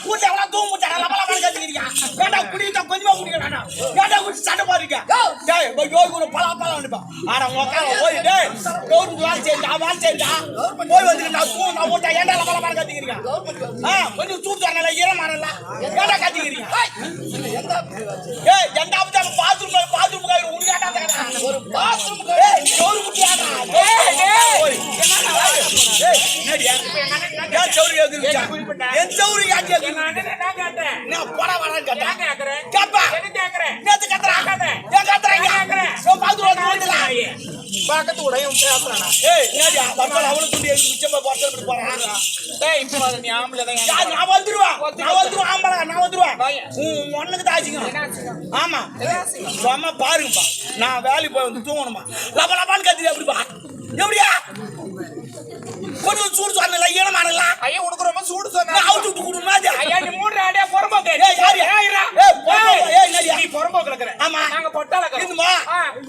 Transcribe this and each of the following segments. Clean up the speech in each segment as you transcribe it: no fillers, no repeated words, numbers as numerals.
கூட்ட எவ்வளவு தூங்க முட்டாங்க லபல பண்ண கத்திக்கிறீங்க ஏண்டா குடிச்சா கொஞ்சமா குடிக்கறானா ஏண்டா குடி சண்டை போறீங்க டேய் போய் ஒரு பலா வந்துப்பா ஆனா உட்கார போய் டேய் கவர்மெண்ட் வேலை செய்யடா போய் வந்து நான் தூங்க முட்டா ஏண்டா லபல பண்ண கத்திக்கிறீங்க கொஞ்சம் சூடு தரல ஈரமானல ஏண்டா கத்திக்கிறீங்க ஏய் எண்டாவது பாத்ரூம் கை உனக்காடா தரடா ஒரு பாத்ரூம் ஏய் சோறு குட்டியாடா ஏய் என்னடா ஏய் என்னடியா ஏன் சோறு கேக்குறீங்க என் சோறு கேக்குறீங்க நான் கேட்டேன் நான் போடா வரேன் கேட்டேன் கேப்பா என்ன கேக்குறேன் நேத்து கத்துறாங்க ஏன் கத்துறாங்க சோ பாத்ரூம் வந்துடா பாக்கத்து உடையும் பேசுறானா ஏய் என்னடியா நம்ம அவள துண்டி எடுத்து மிச்சமா போட்டு போறாங்க டேய் இப்போ நீ ஆம்பளை தான் நான் வந்துருவா ஆம்பளை நான் வந்துருவா உனக்கு தாச்சிங்க ஆமா சும்மா பாருங்கப்பா நான் வேலைக்கு போய் வந்து தூங்கணுமா லபலபான்னு கத்திட்டு அப்படிப்பா எப்படியா கொஞ்சம் சூடு சொன்னல ஈரமானல ஐயா உனக்கு ரொம்ப சூடு சொன்ன அவுட் விட்டு குடுமா ஐயா நீ மூணு அடியா பொறம்போக்கு ஏய் யாரு ஏய் நடியா நீ பொறம்போக்கு இருக்கற ஆமா நாங்க பொட்டால இருக்குமா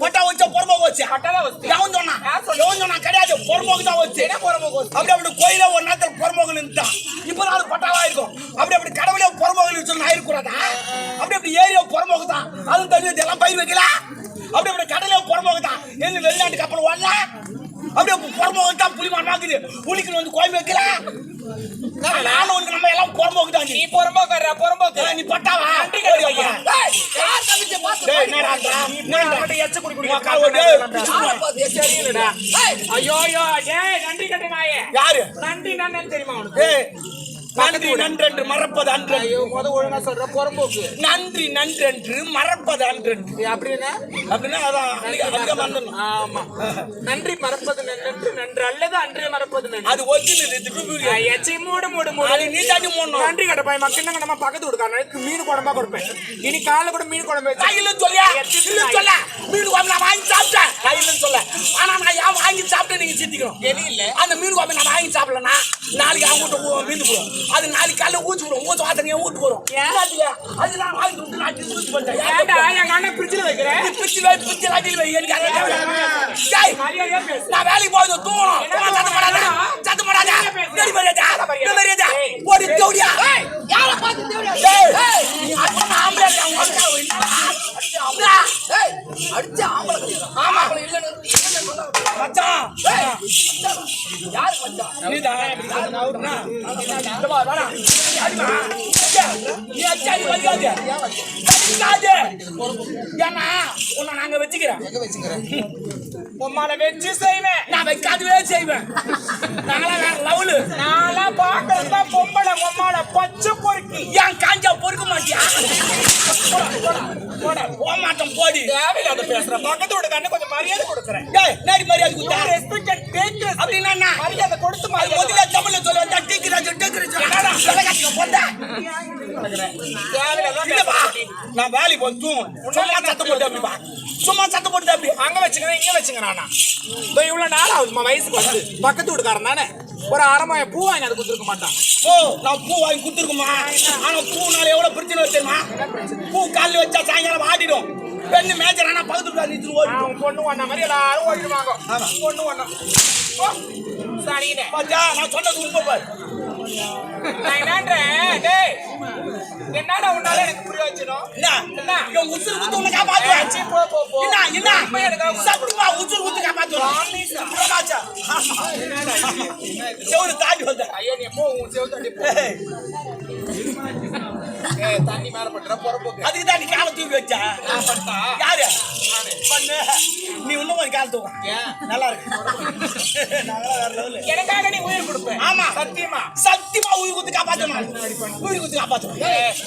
பொட்டா வச்ச பொறம்போக்கு வச்ச பொட்டால வச்ச எவன் சொன்னா கிடையாது பொறம்போக்கு தான் வச்ச என்ன பொறம்போக்கு அப்படி கோயில ஒரு நாள் பொறம்போக்கு நின்னுட்டா இப்போ நாள் பொட்டாவா இருக்கும் அப்படி கடவுளே பொறம்போக்கு நின்னு நான் இருக்கறதா அப்படி ஏரியா பொறம்போக்கு தான் அது தண்ணி எல்லாம் பயிர் வைக்கல அப்படி கடலே பொறம்போக்கு தான் என்ன வெளிநாட்டு கப்பல் வரல அப்படியே பொறம்போக்கு தான் புலிமான் வாங்குது புலிக்கு வந்து கோயில் வைக்கல நானும் உனக்கு நம்ம எல்லாம் பொறம்போக்கு தான் நீ பொறம்போக்கு நீ பட்டாவா நன்றி கட்டி வையா யார் தம்பிச்சு பாத்து டேய் என்னடா நீ மட்டும் எச்ச குடி குடி மக்கா ஓடு சரியில்லடா ஐயோ டேய் நன்றி கட்டி நாயே யாரு நன்றி நான் தெரியுமா உனக்கு நன்றி நன்றென்று மறப்பது அன்று ஐயோ முத ஒழுங்கா சொல்ற பொறம்போக்கு நன்றி நன்றென்று மறப்பது அன்று அப்படினா அதான் அதிக மறந்துடணும் ஆமா நன்றி மறப்பது நன்று நன்று அல்லது அன்றே மறப்பது நன்று அது ஒரிஜினல் இது டுபுரி எச்சி மூடு அது நீ தாண்டி மூடணும் நன்றி கடப்பாய் மக்கள் நம்ம பக்கத்து வீட்டுக்காரனுக்கு மீன் குழம்பா கொடுப்பேன் இனி காலைல கூட மீன் குழம்பு கையில சொல்லியா சொல்ல மீன் குழம்பு நான் வாங்கி சாப்பிட்டேன் கையில சொல்ல ஆனா நான் யா வாங்கி சாப்பிட்டு நீங்க சித்திக்கணும் தெரியல அந்த மீன் குழம்பு நான் வாங்கி சாப்பிடலனா நாளைக்கு அவங்க மீன் போறோம் அது நாளைக்கு காலைல ஊச்சு வரும் ஊச்சு வாசனையா ஊட்டு வரும் அது நான் வாங்கி விட்டு நான் டிஸ்போஸ் பண்ணிட்டேன் ஏன்டா எங்க அண்ணன் பிரிட்ஜ்ல வைக்கிறேன் பிரிட்ஜ்ல அடியில் வை எனக்கு நான் வேலைக்கு போய் தூங்கணும் சத்தம் போடாத நடி மரியாதை ஓடி தேவடியா யார பார்த்து தேவடியா நீ அப்பா ஆம்பளை அடிச்ச ஆம்பளை ஆமா இல்லன்னு மச்சான் யார் மச்சான் நீதான் நவுறனா இந்த வா வாடா நீ அச்சாடி வலியாதே வலியாதே ஏன்னா உன்னை நாங்க வெச்சிக்கிறோம் எங்க வெச்சிக்கிறேன் உம்மால வெச்சி செய்வேன் நான் வைக்காதவே செய்வேன் நாளா பாக்கறதா பொம்பளை உம்மால பச்சை பொறுக்கி ஏன் காஞ்சா பொறுக்க மாட்டியா போட மாட்டோம் போடி தேவையில்லாத பேசுற பக்கத்து வீட்டு கண்ணு கொஞ்சம் மரியாதை கொடுக்குறேன் டேய் நேடி மரியாதை கொடுத்தா ரெஸ்பெக்ட் அண்ட் டேக் அப்படினா நான் மரியாதை கொடுத்து முதல்ல தமிழ்ல சொல்ல வந்தா டீக்ராஜ் என்னடா சலகாட்டிங்க போடா தேவையில்லாத நான் வேலை போய் சும்மா சத்தம் போட்டு அப்படி அங்க வச்சுக்கிறேன் இங்க வச்சுங்க நானா இவ்வளவு நாள் ஆகுதுமா வயசுக்கு வந்து பக்கத்து வீட்டுக்காரன் தானே ஒரு அரைமாய பூ வாங்கி அதை கொடுத்துருக்க மாட்டான் நான் பூ வாங்கி கொடுத்துருக்குமா ஆனா பூனால எவ்வளவு பிரச்சனை வச்சிருமா பூ காலில் வச்சா சாயங்காலம் ஆடிடும் பெண்ணு மேஜர் ஆனா பக்கத்து ஓடி பொண்ணு ஒண்ண மாதிரி எல்லாரும் ஓடிடுவாங்க பொண்ணு ஒண்ணு சரிங்க பாத்தியா நான் சொன்னது உண்மை பாரு நான் என்னன்றேன் டேய் என்னடா உன்னால எனக்கு புரிய வச்சிரும் என்ன இவன் உசுர் குத்து உன்னை காப்பாத்துவேன் சீ போ என்ன சத்துமா உசுர் குத்து காப்பாத்துவேன் ஆமீசா செவுரு தாண்டி வந்த ஐயா நீ போ உன் செவுரு தாண்டி போ தண்ணி மேல பண்ற பொறப்போக்கு அதுக்கு தான் நீ காலை தூக்கி வச்சா நான் பண்ணா யாரு பண்ணு நீ இன்னும் ஒரு கால் தூக்கு நல்லா இருக்கு நல்லா வேற லெவல் எனக்காக நீ உயிர் கொடுப்ப ஆமா சத்தியமா உயிர் குத்து காப்பாத்துவேன் உயிர் குத்து காப்பாத்துவேன்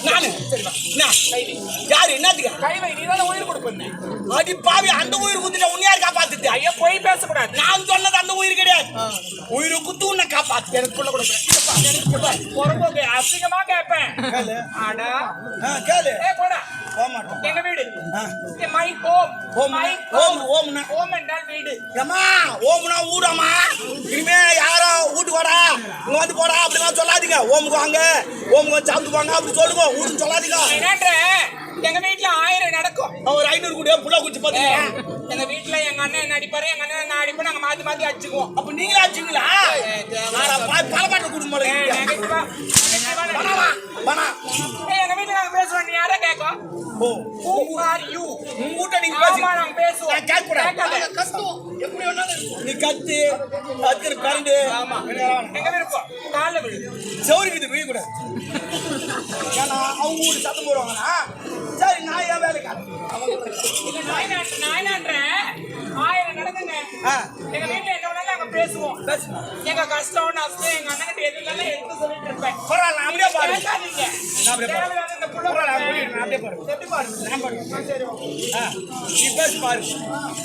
நானு சரிமா நான் கைவி யாரு என்னதுக்கு கைவை நீ தான் உயிர் கொடுப்பேன் அடி பாவி அந்த உயிர் குத்துட்ட உன்னை யார் காப்பாத்துது ஐயா போய் பேசக்கூடாது நான் சொன்னது அந்த உயிர் கிடையாது உயிர் குத்து உன்னை காப்பாத்து எனக்கு புள்ள கொடுப்பேன் பொறம்போக்கு அசிங்கமா கேட்பேன் ஆடா கேளு போடா போமாட்டோம் எங்க வீடு மை ஓம் என்றால் வீடு ஏமா ஓம்னா ஊடாமா இனிமே யாரோ வீட்டுக்கு வாடா இங்க வந்து போடா அப்படிலாம் சொல்லாதீங்க ஓமுக்கு வாங்க ஓமுக்கு சாப்பிட்டு போங்க அப்படி சொல்லுங்க ஊருன்னு சொல்லாதீங்க என்னன்ற எங்க வீட்டுல 1000 நடக்கும் ஒரு 500 கூட புள்ள குச்சி பாத்தீங்க எங்க வீட்டுல எங்க அண்ணன் என்ன அடிப்பாரு, எங்க அண்ணன் நான் அடிப்பேன். நாங்க மாத்தி மாத்தி அடிச்சுக்குவோம். அப்ப நீங்களா அடிச்சுங்களா? பலபாட்டு குடும்பம். எங்க வீட்டுல நாங்க பேசுவோம். நீ யாரா கேட்கும்? Who are you? உங்ககிட்ட நீங்க பேசுங்க. நாங்க பேசுவோம். நான் கேட்கறேன். கஷ்டம் எப்படி வேணாலும் நீ கத்து அதுக்கு கரண்ட். ஆமா எங்க விருப்பம். கால்ல விழு. சௌரிக்கு இது விழ கூடாது. ஏன்னா அவங்க ஊரு சத்தம் போடுவாங்கன்னா சரி நான் ஏன் வேலைக்கு நான் என்னன்றேன். 1000 நடக்குங்க. எங்க வீட்டுல என்ன வேணாலும் நாங்க பேசுவோம். எங்க கஷ்டம் நஷ்டம் எங்க அண்ணன் எதுலாம் எடுத்து சொல்லிட்டு இருப்பேன். பரவாயில்ல அப்படியே பாருங்க. இந்த புள்ள அப்படியே பாருங்க. எப்படி பாருங்க? நான் பாருங்க. சரி நீ பேசி பாரு.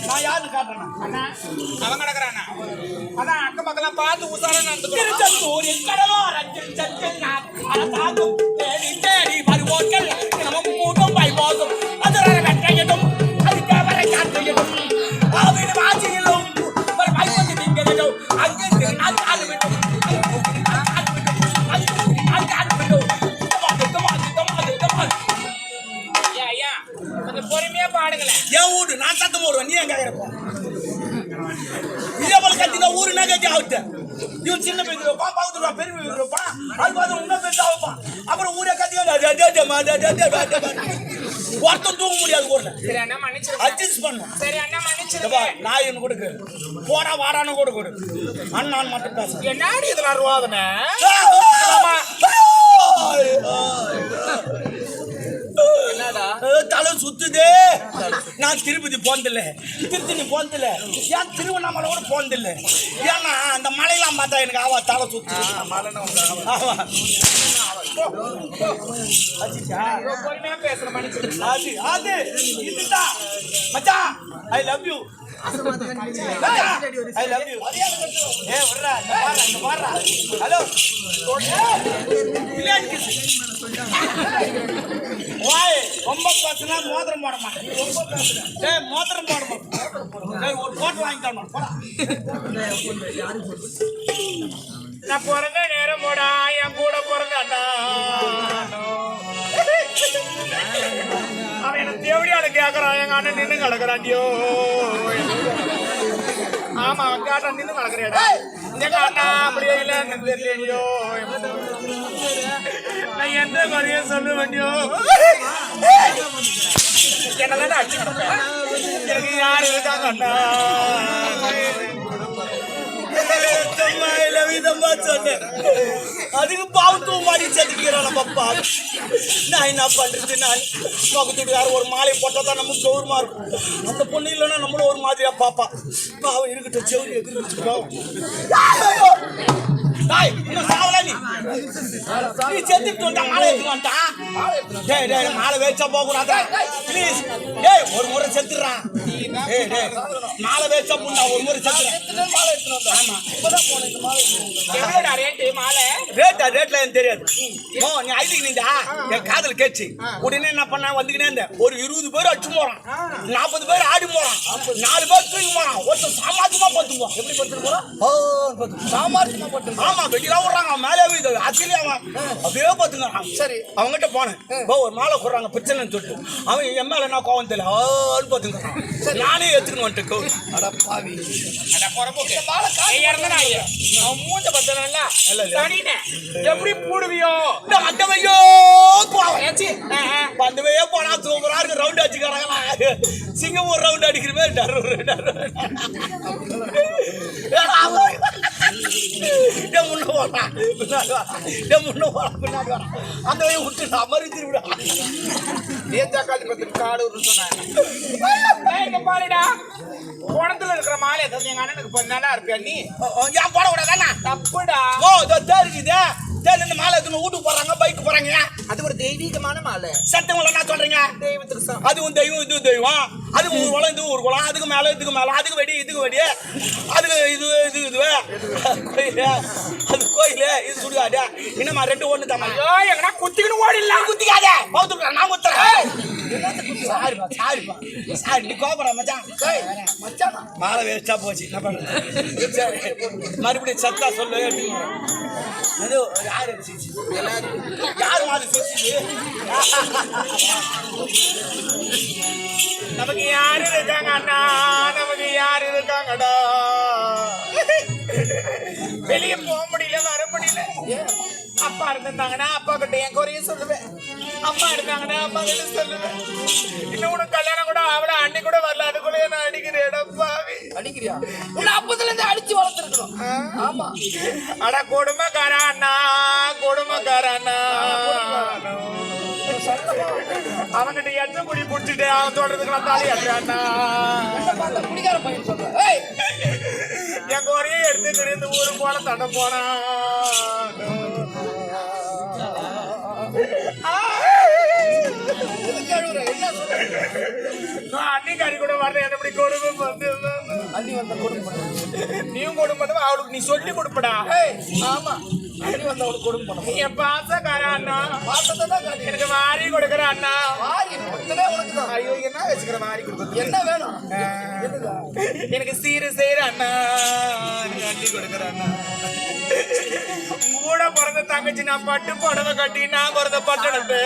நான் யாரு காட்டுறேன் அண்ணா அவன் கிடக்குறானா அதான் அக்கம் பக்கம் பார்த்து உசாரா நடந்துக்கிறோம். எங்கடவோ ரஞ்சன் சஞ்சன் அதை பார்த்து தேடி தேடி வருவோர்கள் நமக்கு மூட்டும் பைபோதும் அது வெட்டையிடும் அதுக்கு வரை காட்டையிடும் அவன் வாசியிலும் ஒரு பைபோது நீங்களும் அங்கே நான் காடு விடும் பொறுமையா பாடுங்களேன். என் வீடு நான் சத்தம் போடுவேன். நீ எங்க இருப்போம் இதே போல கத்தினா ஊரு நகை ஆகுது. இவன் சின்ன பேர் இருப்பான், பக்கத்துல பெரிய இருப்பான், அது பார்த்து இன்னும் பெருசா வைப்பான். அப்புறம் ஊரே கத்தியா ஒருத்தம் தூங்க முடியாது. ஊர்ல அட்ஜஸ்ட் பண்ணும். சரி அண்ணா மன்னிச்சிருப்பா. நான் என்ன கொடுக்கு போடா வாடான்னு கூட கொடு. அண்ணான் மட்டும் பேச என்னாடி இதெல்லாம் அருவாதனை தலை சுத்துதே. நான் திருப்பதி போனதில்ல, திருத்தணி போனதில்ல, ஏன் திருவண்ணாமலை போனதில்ல. ஏன்னா அந்த மலையெல்லாம் பார்த்தா எனக்கு ஆவா தலை சுத்து. இதுதான் மச்சான் I love you. I love you. Hey, வரடா இங்க வாடா. ஹலோ. Plane kiss. வாய் ரொம்ப பேசினா மோதிரம் போட மாட்டேன். ரொம்ப பேசுற. டேய் மோதிரம் போட மாட்டேன். டேய் ஒரு போட் வாங்கி தரணும். போடா. நான் பிறந்த நேரம் போடா என் கூட பிறந்த அண்ணா. அவன் என்ன தேவடியால கேக்குறான். எங்க அண்ணன் நின்று கிடக்குறாண்டியோ. ஆமா அவன் கேட்டான் நின்று கிடக்குறேடா. எங்க அண்ணா அப்படியே இல்லைன்னு தெரியலையோ. நான் எந்த குறையும் சொல்ல வேண்டியோ. என்னதான் அடிச்சுக்கிட்டேன். எனக்கு யாரு இருக்காங்க அண்ணா. அதுக்கு பாவத்துவம் மாடி சேர்த்துக்கிறான் பாப்பா. நான் என்ன பண்றது? நான் பக்கத்துட்டு யாரும் ஒரு மாலை போட்டா தான் நமக்கு கௌரவமா இருக்கும். அந்த பொண்ணு இல்லைன்னா நம்மளும் ஒரு மாதிரியா பாப்பா. பாவம் இருக்கட்டும். செவரி எதிர்ப்பு நீ செத்துட்டு வந்தா மாலை எடுத்துட்டு மாலை வேச்சா போக கூடாதா பிளீஸ். டேய் ஒரு முறை செத்துறான். மாலை வேச்சா போண்டா ஒரு முறை செத்துறான். மாலை எடுத்துட்டு வந்தா. ஆமா இப்பதான் போன இந்த மாலை எவ்வளவுடா ரேட்? மாலை ரேட்ல எனக்கு தெரியாது. நீ ஐடிக்கு நின்றா என் காதல் கேச்சு. உடனே என்ன பண்ணா வந்துக்கினே இருந்த ஒரு 20 பேர் அடிச்சு போறான், 40 பேர் ஆடி போறான், 4 பேர் தூக்கி போறான். ஒருத்தர் சாமாஜியமா பத்துக்குவான். எப்படி பத்துட்டு போறான்? சாமாஜியமா பத்து. ஆமா வெட்டிலாம் விடுறாங்க மேலே ஆச்சரிய அவன் அப்படியே பார்த்துக்கிறான். சரி அவங்ககிட்ட போனேன். ஒரு மாலை கொடுறாங்க பிரச்சனைன்னு சொல்லிட்டு அவன் என் மேல என்ன கோவம் தெரியல பார்த்துக்கிறான். நானே எடுத்துக்கணும் வந்துட்டு. மூஞ்ச பத்தல எப்படி போடுவியோ அட்டவையோ பந்தவையோ போனா சூப்பரா இருக்கு. ரவுண்ட் அடிச்சுக்கிறாங்களா சிங்கப்பூர் ரவுண்ட் அடிக்கிறமே. அந்த விட்டு அமர்ந்து குணத்துல இருக்கிற மாலை எங்க அண்ணனுக்கு நல்லா இருப்பியா நீ? ஏன் போடக்கூடாதானா? தப்புடா. ஓ தெரியுது. இந்த மாலை வீட்டுக்கு போறாங்க, பைக் போறாங்க. அது ஒரு தெய்வீகமான மாலை. சட்டங்களை என்ன சொல்றீங்க? தெய்வத்துக்கு அதுவும் தெய்வம் இது தெய்வம். அதுக்கு ஒரு குளம் இது ஒரு குளம். அதுக்கு மேல இதுக்கு மேல அதுக்கு வெடி இதுக்கு வெடி அதுக்கு இது இது இது கோயில் அது கோயில் இது சுடுகாடு. என்னமா ரெண்டு ஒண்ணு தான். எங்கன்னா குத்திக்கணும் ஓடிடலாம். குத்திக்காத பௌத்துக்கிறேன் நான் குத்துறேன். சாரிப்பா சாரிப்பா சாரி நீ கோபுரம் மச்சான். மச்சான் மாலை வேஸ்டா போச்சு. என்ன பண்றது? மறுபடியும் சத்தா சொல்லு. யாரு யாரு மாதிரி நமக்கு யாரு இருக்காங்க அண்ணா, நமக்கு யாரு இருக்காங்கடா. வெளியே போக முடியல, வர முடியல. அப்பா இருந்தாங்கன்னா அப்பா கிட்ட என் குறைய சொல்லுவேன், அம்மா இருந்தாங்கன்னா அம்மா கிட்ட சொல்லுவேன். இன்னும் உனக்கு கல்யாணம் கூட அவளை அண்ணி கூட வரல, அதுக்குள்ள நான் அடிக்கிறேன்டாப்பாவி. அடிக்கிறியா? உன்னை அப்பத்துல இருந்து அடிச்சு வளர்த்துருக்கணும். ஆமா. அட கொடுமைக்கார அண்ணா, கொடுமைக்கார அண்ணா. அவன்கிட்ட எந்த குடி புடிச்சிட்டு அவன் தோட்டத்துக்கு வந்தாலே அண்ணா குடிக்கார பையன் சொல்றேன். எங்க ஒரே எடுத்துக்கிட்டு இந்த ஊரு போல தட போனான். அன்னிக்காரி கூட வர்ற எப்படி கொடுமை வந்து அண்ணி வந்த கொடுமை நீயும் கொடுமை அவளுக்கு நீ சொல்லி கொடுப்படா. ஆமா, அண்ணி வந்த அவளுக்கு கொடுமை பண்ண. என் பாசக்கார அண்ணா, பாசத்தை தான் காட்டி எனக்கு வாரி கொடுக்குற அண்ணா. வாரி கொடுத்ததே உனக்கு தான். ஐயோ என்ன வச்சுக்கிற வாரி கொடுக்குறது? என்ன வேணும்? எனக்கு சீரு செய்யற அண்ணா, எனக்கு அள்ளி கொடுக்குற அண்ணா. கூட பிறந்த தங்கச்சி நான் பட்டு புடவை கட்டி நான் பிறந்த பட்டணத்து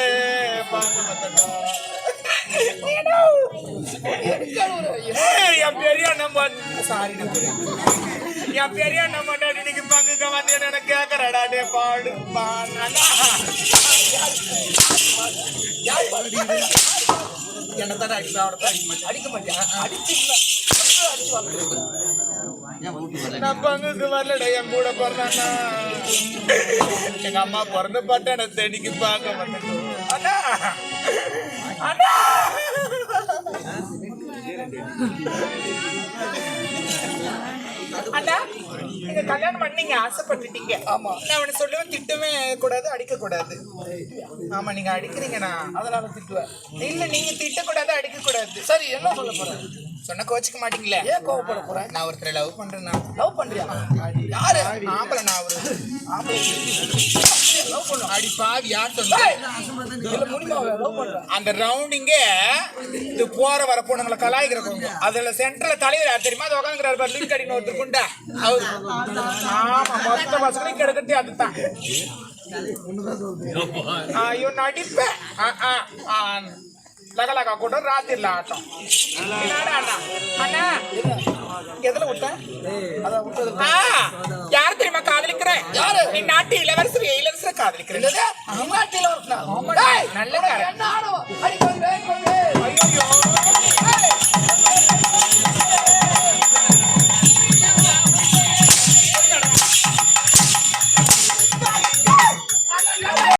என் பெரிய அண்ணன் சாரி என் பெரிய அண்ணன் மாட்டாடி இன்னைக்கு பங்குக்க வந்து என்ன கேக்குறடா. டே பாடு என்னத்தான் அடிக்க மாட்டியா? அடிச்சுக்கல. நான் பங்குக்கு வரலடா, என் கூட பிறந்தாண்ணா. எங்க அம்மா பிறந்த பட்டண தேடிக்கு பார்க்க வந்துட்டோம். அண்ணா அண்ணா அண்ணா, நீங்க கல்யாணம் பண்ணீங்க, ஆசைப்பட்டுட்டீங்க. ஆமா. நான் அவனை சொல்லுவேன், திட்டவே கூடாது, அடிக்க கூடாது. ஆமா, நீங்க அடிக்கிறீங்கண்ணா, அதனால திட்டுவேன். இல்ல நீங்க திட்டக்கூடாது, அடிக்க கூடாது. சரி, என்ன சொல்ல போறேன்? சொன்ன கோச்சிக்க மாட்டீங்களே? ஏன் கோவப்பட போறேன்? நான் ஒருத்தரை லவ் பண்றேன்னா. லவ் பண்றியா? யாரு? ஆம்பளை. நான் ஒரு ஆம்பளை லவ் பண்ணும். அடி பாவி யார் சொன்னா? இல்ல முடிமாவே லவ் பண்றேன். அந்த ரவுண்டிங்க இது போற வர பொண்ணுங்களை கலாய்க்கிறவங்க. அதுல சென்ட்ரல தலைவர் யார் தெரியுமா? அது உட்காந்துக்கிறாரு பாரு, லிங்க் அடிக்கணும் ஒருத்தர் குண்டா அவரு. ஆமா, மொத்த பசங்களையும் கிடக்கட்டி அதுதான். ஐயோ நடிப்பேன். லகலகா கூட ராத்திரில ஆட்டம். அண்ணா எதுல விட்டேன்? யார் தெரியுமா காதலிக்கிறேன்? யாரு? நீ நாட்டு இளவரசர் காதலிக்கிறேன். நாட்டு இளவரசனா? நல்ல என்ன ஆடவா?